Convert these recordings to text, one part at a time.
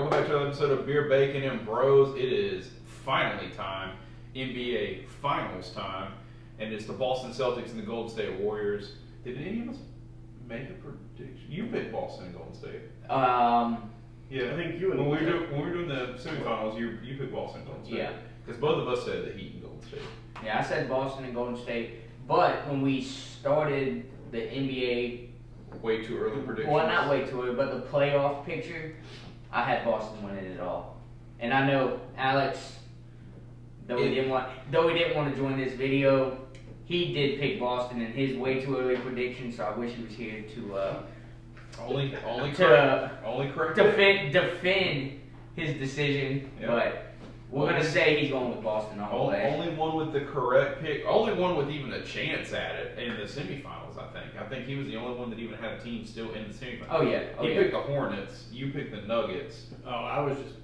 welcome back to another episode of Beer, Bacon, and Bros. It is finally time, NBA Finals time, and it's the Boston Celtics and the Golden State Warriors. Did any of us make a prediction? You picked Boston and Golden State. Yeah, I think you and when we were doing the semifinals, you picked Boston and Golden State. Yeah. Because both of us said the Heat and Golden State. Yeah, I said Boston and Golden State, but when we started the NBA, Way too early predictions. well, not way too early, but the playoff picture, I had Boston winning it all. And I know Alex, though he didn't want to join this video, he did pick Boston in his way too early prediction. So I wish he was here to Only correct. defend his decision. Yeah. But we're gonna say he's going with Boston all the way. Only one with the correct pick. Only one with even a chance at it in the semifinals, I think. I think he was the only one that even had a team still in the semifinals. Oh yeah. He picked the Hornets. You picked the Nuggets. Oh, I was just.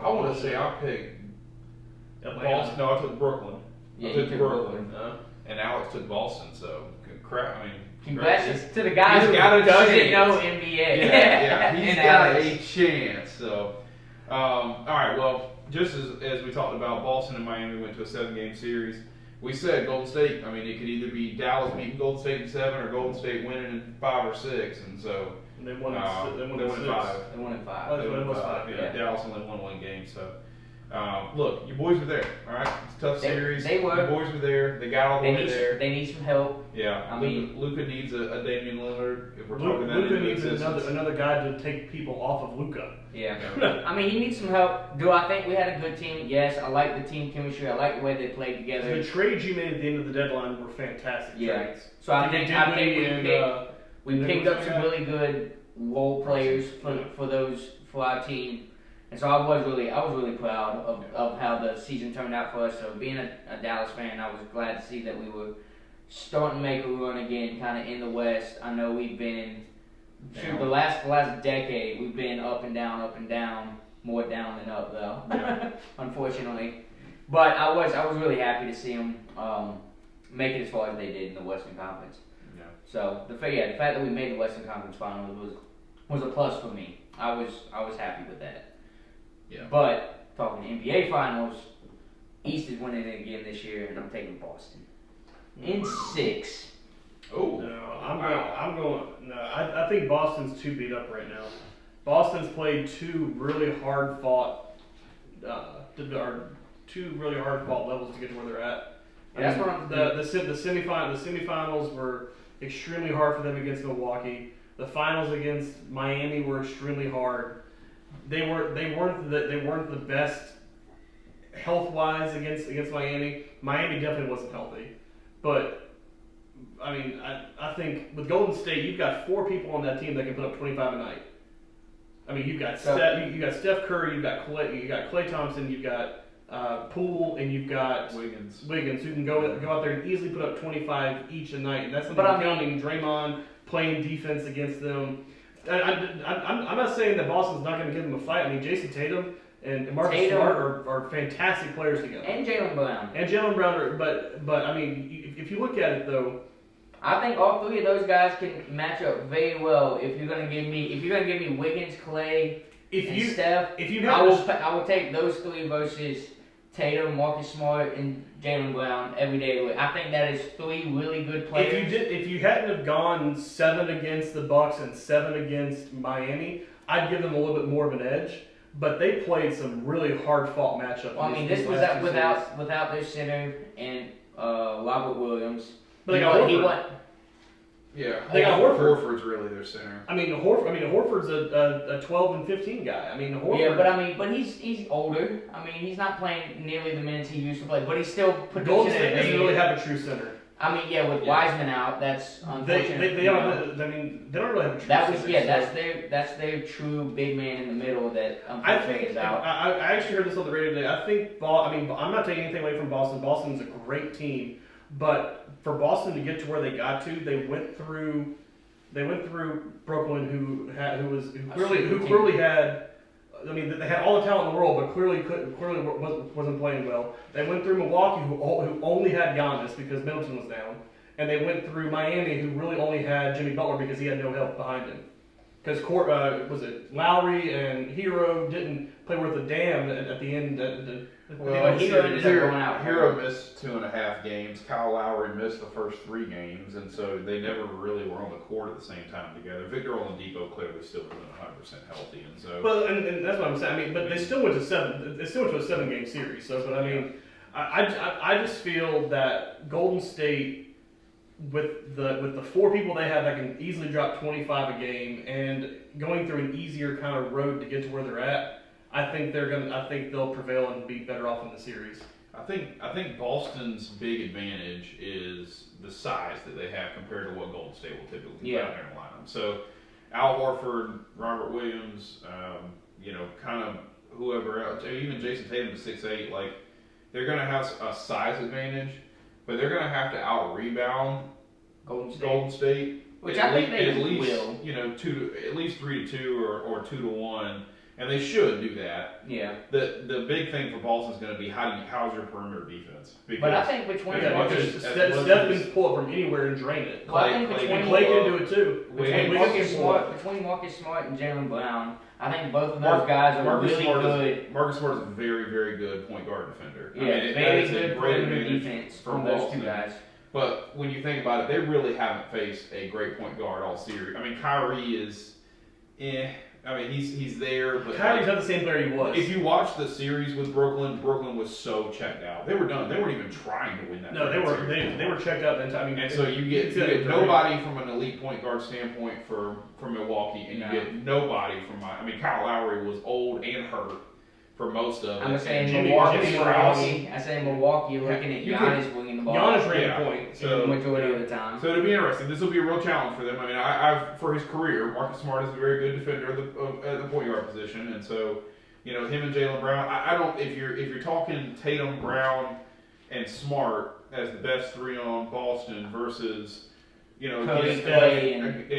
I want to say I picked Atlanta. Boston. No, I took Brooklyn. Yeah, I you took took Brooklyn. And Alex took Boston. So crap. I mean, Congrats to the guy He's who got a doesn't chance. know NBA. Yeah, he's And got Alex. a chance. So, all right. Well, just as we talked about, Boston and Miami went to a 7-game series. We said Golden State. I mean, it could either be Dallas beating Golden State in 7 or Golden State winning in 5 or 6. And so And they won. they won in 5. They won in 5. Oh, They it won in was 5. 5, Yeah, Dallas only won 1 game. So, look, your boys were there. All right, it's a tough series. They were. Your boys were there. They got all the way there. They need some help. Yeah, I mean, Luka needs a Damian Lillard. If we're talking that Luka into needs existence. another guy to take people off of Luka. Yeah. Yeah. I mean, he needs some help. Do I think we had a good team? Yes. I like the team chemistry. I like the way they played together. The trades you made at the end of the deadline were fantastic Yeah. trades. So I think we picked up Nicholas some Batum. really good role players for our team. And so I was really proud of how the season turned out for us. So being a Dallas fan, I was glad to see that we were starting to make a run again, kind of in the West. I know we've been the last decade we've been up and down, more down than up though, Yeah. unfortunately. But I was really happy to see them make it as far as they did in the Western Conference. Yeah. So the fact that we made the Western Conference Finals was a plus for me. I was happy with that. Yeah. But talking NBA Finals, East is winning it again this year, and I'm taking Boston in 6. Oh. No, I'm going. No, I think Boston's too beat up right now. Boston's played two really hard fought levels to get to where they're at. That's what I'm the semifinals were extremely hard for them against Milwaukee. The finals against Miami were extremely hard. They weren't the best health wise against Miami. Miami definitely wasn't healthy, but I mean I think with Golden State you've got 4 people on that team that can put up 25 a night. I mean you've got Steph Curry, you've got Klay Thompson, you've got Poole, and you've got Wiggins who can go out there and easily put up 25 each a night, and that's not But I counting Draymond playing defense against them. I'm not saying that Boston's not going to give them a fight. I mean, Jason Tatum and Marcus Smart are fantastic players together. And Jaylen Brown. And Jaylen Brown, but I mean, if you look at it though, I think all 3 of those guys can match up very well. If you're gonna give me Wiggins, Klay, and Steph, I will take those 3 versus Tatum, Marcus Smart, and Jaylen Brown every day. I think that is 3 really good players. if you hadn't have gone 7 against the Bucks and 7 against Miami, I'd give them a little bit more of an edge. But they played some really hard fought matchups. Well, I mean, this was that without their center and Robert Williams. But they got Horford. Yeah, They got Horford. Horford's really their center. I mean, Horford's a 12 and 15 guy. I mean, Horford. Yeah, but he's older. I mean, he's not playing nearly the minutes he used to play, but he's still producing. Golden State doesn't really have a true center. I mean, with Wiseman out, that's unfortunate. They don't really have a true center. That's their true big man in the middle that I unfortunately think is out. I actually heard this on the radio today. I think I'm not taking anything away from Boston. Boston's a great team, but for Boston to get to where they got to, they went through Brooklyn, who clearly had. I mean, they had all the talent in the world, but clearly wasn't playing well. They went through Milwaukee, who only had Giannis because Middleton was down, and they went through Miami, who really only had Jimmy Butler because he had no help behind him. because was it Lowry and Hero didn't play worth a damn at the end. Well, Hero ended up going out. Hero missed 2.5 games. Kyle Lowry missed the first 3 games, and so they never really were on the court at the same time together. Victor Oladipo clearly still wasn't 100% healthy, and so. Well, and that's what I'm saying. I mean, but they still went to 7. They still went to a 7-game series. So, but I mean, I just feel that Golden State, with the 4 people they have that can easily drop 25 a game and going through an easier kind of road to get to where they're at, I think they'll prevail and be better off in the series. I think Boston's big advantage is the size that they have compared to what Golden State will typically put out there in the lineup. So Al Horford, Robert Williams, kind of whoever else, even Jason Tatum is 6'8", like they're gonna have a size advantage, but they're gonna have to out rebound Golden State. Which I think they at least, will. At least 3-2 or 2-1. And they should do that. Yeah. The big thing for Boston is going to be how's your perimeter defense? Because but I think between Steph can pull it from anywhere and drain it. Well, I think Clay can do it too. Between Marcus Smart and Jaylen Brown, I think both of those guys are really good. Marcus Smart is a very, very good point guard defender. Yeah, very good perimeter defense from those 2 guys. But when you think about it, they really haven't faced a great point guard all series. I mean, Kyrie is, he's there, but Kyrie's not the same player he was. If you watch the series with Brooklyn was so checked out. They were done. They weren't even trying to win that. No, they were checked out that time. And so you get nobody from an elite point guard standpoint from Milwaukee, and you get nobody from Kyle Lowry was old and hurt for most of it. I'm saying Milwaukee looking at Giannis winning the ball. Giannis ran the point so, the majority of the time. So it'll be interesting. This will be a real challenge for them. I mean, for his career, Marcus Smart is a very good defender at the point guard position, and so him and Jaylen Brown. I don't. If you're talking Tatum, Brown, and Smart as the best 3 on Boston versus Clay and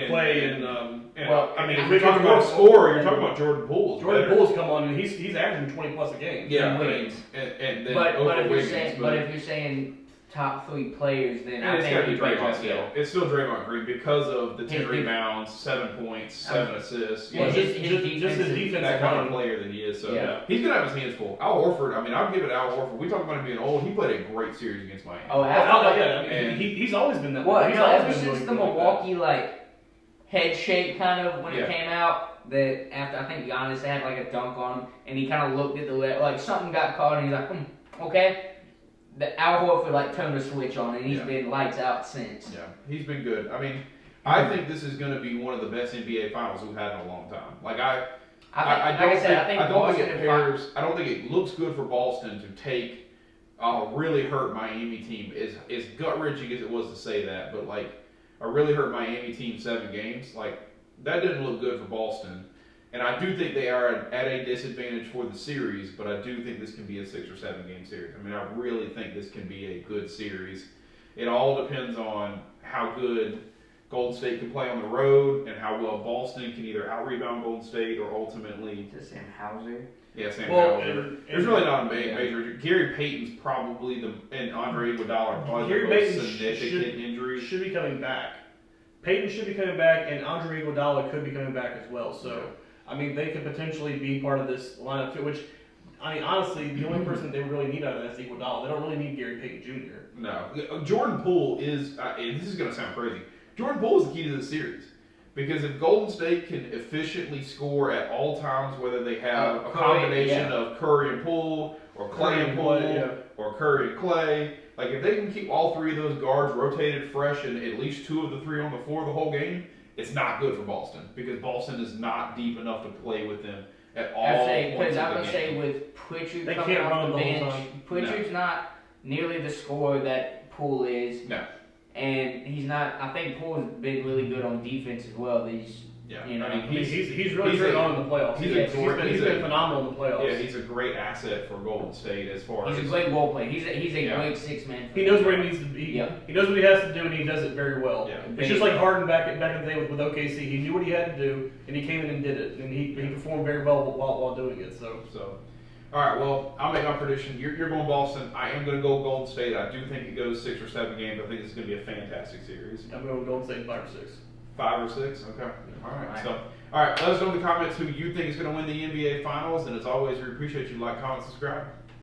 if you're talking about a scorer, you're talking about Jordan Poole. Jordan Poole's come on and he's averaging 20+ a game. Yeah, and then if you're saying top 3 players, then I think it's got to be Draymond still. It's still Draymond Green because of the 10 rebounds, 7 points, 7 assists. Well, his defense, that kind of player that he is. So he's gonna have his hands full. Al Horford. I'll give it Al Horford. We talk about him being old. He played a great series against Miami. He's always been that. Well, ever since the Milwaukee head shake kind of when it came out, that after I think Giannis had a dunk on him, and he kind of looked at the something got caught, and he's like, okay. The Al Horford turned the switch on, and he's been lights out since. Yeah, he's been good. I think this is going to be one of the best NBA finals we've had in a long time. I don't think it looks good for Boston to take a really hurt Miami team. As gut wrenching as it was to say that, but a really hurt Miami team 7 games, that didn't look good for Boston. And I do think they are at a disadvantage for the series, but I do think this can be a 6 or 7 game series. I really think this can be a good series. It all depends on how good Golden State can play on the road and how well Boston can either out-rebound Golden State or ultimately... To Sam Hauser? Yeah, Sam Hauser. There's really not a major... Gary Payton's probably and Andre Iguodala are probably the most significant injuries. Should be coming back. Payton should be coming back, and Andre Iguodala could be coming back as well, so... they could potentially be part of this lineup too, which, honestly, the only person they really need out of that is Iguodala. They don't really need Gary Payton Jr. No. Jordan Poole is, and this is going to sound crazy, Jordan Poole is the key to the series. Because if Golden State can efficiently score at all times, whether they have a combination of Curry and Poole, or Clay and Poole, or Curry and Clay, if they can keep all 3 of those guards rotated fresh and at least 2 of the 3 on the floor the whole game, it's not good for Boston because Boston is not deep enough to play with them at all. I would say with Pritchard coming off the bench, Pritchard's not nearly the scorer that Poole is. No. And he's not. I think Poole's been really good on defense as well. He's really turned on in the playoffs. He's been phenomenal in the playoffs. Yeah, he's a great asset for Golden State as far as he's a great role player. He's a great 6-man. He knows where he needs to be. He knows what he has to do, and he does it very well. Yeah. It's just like Harden back in the day with OKC. He knew what he had to do, and he came in and did it, and he performed very well while doing it. So. All right, well, I'll make my prediction. You're going Boston. I am going to go Golden State. I do think it goes 6 or 7 games. I think it's going to be a fantastic series. I'm going Golden State 5 or 6. 5 or 6? Okay. All right. So All right, let us know in the comments who you think is going to win the NBA Finals. And as always, we appreciate you. Like, comment, subscribe.